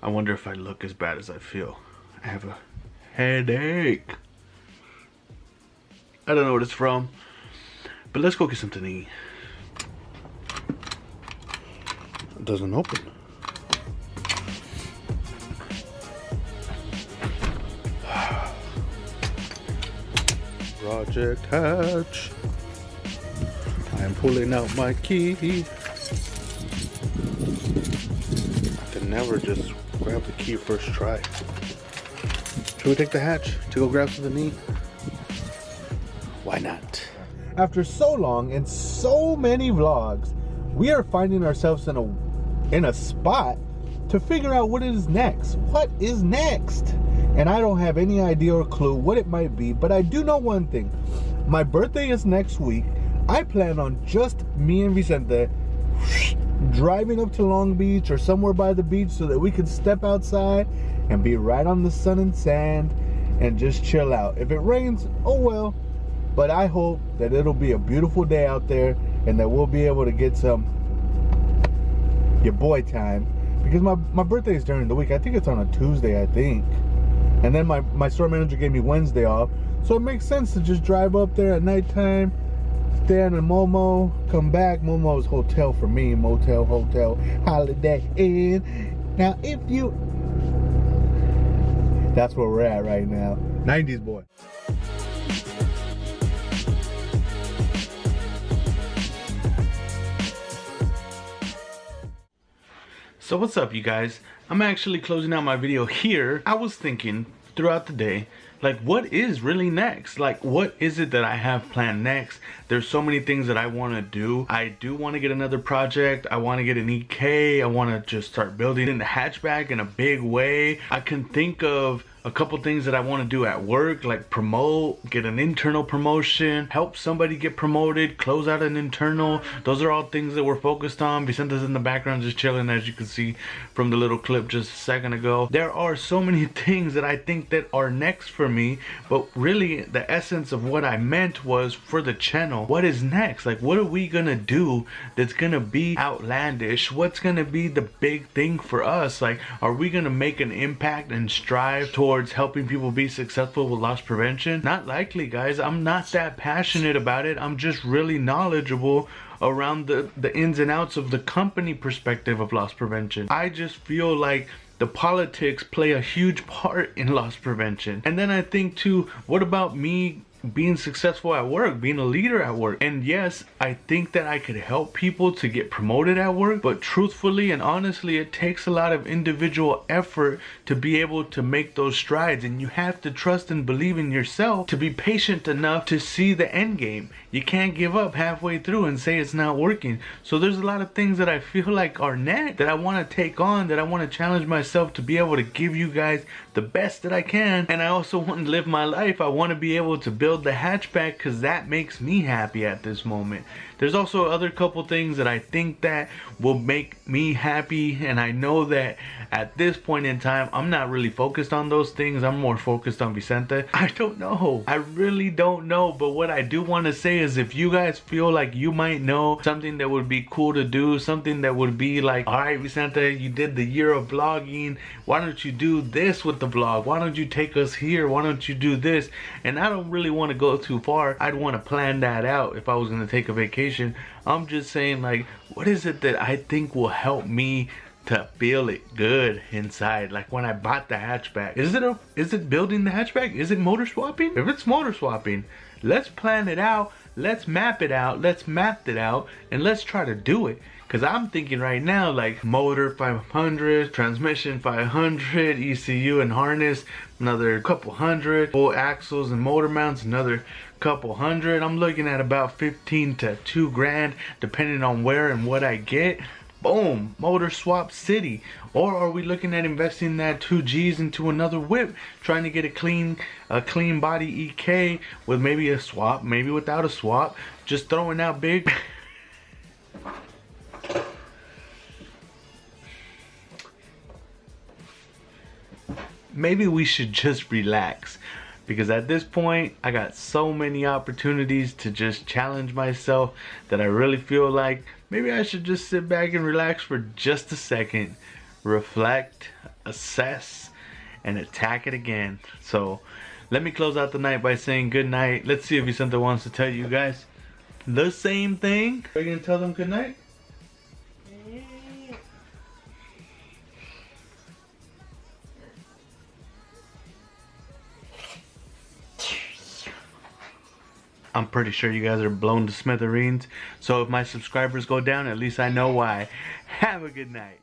I wonder if I look as bad as I feel. I have a headache. I don't know what it's from, but let's go get something to eat. It doesn't open. Project Hatch. I am pulling out my key. I can never just grab the key first try. Should we take the hatch to go grab something to eat? Why not? After so long and so many vlogs, we are finding ourselves in a spot to figure out what is next. What is next? And I don't have any idea or clue what it might be, but I do know one thing. My birthday is next week. I plan on just me and Vicente driving up to Long Beach or somewhere by the beach so that we can step outside and be right on the sun and sand and just chill out. If it rains, oh well. But I hope that it'll be a beautiful day out there and that we'll be able to get some your boy time. Because my birthday is during the week. I think it's on a Tuesday, I think. And then my store manager gave me Wednesday off. So it makes sense to just drive up there at nighttime, stay in a Momo, come back. Momo's hotel for me, motel, hotel, Holiday Inn. Now if you... That's where we're at right now. 90s boy. So what's up, you guys? I'm actually closing out my video here. I was thinking throughout the day, like, what is really next? Like, what is it that I have planned next? There's so many things that I want to do. I do want to get another project. I want to get an EK. I want to just start building in the hatchback in a big way. I can think of a couple things that I want to do at work, like promote, get an internal promotion, help somebody get promoted, close out an internal. Those are all things that we're focused on. Vicente's in the background just chilling, as you can see from the little clip just a second ago. There are so many things that I think that are next for me, but really the essence of what I meant was for the channel. What is next? Like, what are we gonna do that's gonna be outlandish? What's gonna be the big thing for us? Like, are we gonna make an impact and strive towards helping people be successful with loss prevention? Not likely, guys. I'm not that passionate about it. I'm just really knowledgeable around the ins and outs of the company perspective of loss prevention. I just feel like the politics play a huge part in loss prevention. And then I think too, what about me being successful at work, being a leader at work? And yes, I think that I could help people to get promoted at work, but truthfully and honestly, it takes a lot of individual effort to be able to make those strides, and you have to trust and believe in yourself to be patient enough to see the end game. You can't give up halfway through and say it's not working. So there's a lot of things that I feel like are next that I want to take on, that I want to challenge myself to be able to give you guys the best that I can. And I also want to live my life. I want to be able to build the hatchback because that makes me happy at this moment. There's also other couple things that I think that will make me happy, and I know that at this point in time I'm not really focused on those things. I'm more focused on Vicente. I don't know. I really don't know. But what I do want to say is, if you guys feel like you might know something that would be cool to do, something that would be like, all right, Vicente, you did the year of vlogging, why don't you do this with the vlog? Why don't you take us here? Why don't you do this? And I don't really want to go too far. I'd want to plan that out if I was going to take a vacation. I'm just saying, like, what is it that I think will help me to feel it good inside? Like when I bought the hatchback, is it building the hatchback? Is it motor swapping? If it's motor swapping, let's plan it out, let's map it out, let's map it out, and let's try to do it. Because I'm thinking right now, like, motor 500, transmission 500, ECU and harness another couple hundred, full axles and motor mounts another couple hundred. I'm looking at about 15 to 2 grand depending on where and what I get. Boom, motor swap city. Or are we looking at investing that 2 G's into another whip, trying to get a clean body EK with maybe a swap, maybe without a swap, just throwing out big. Maybe we should just relax, because at this point I got so many opportunities to just challenge myself that I really feel like maybe I should just sit back and relax for just a second. reflect, assess, and attack it again. So let me close out the night by saying good night. Let's see if Vicente wants to tell you guys the same thing. Are you gonna tell them good night? I'm pretty sure you guys are blown to smithereens. So if my subscribers go down, at least I know why. Have a good night.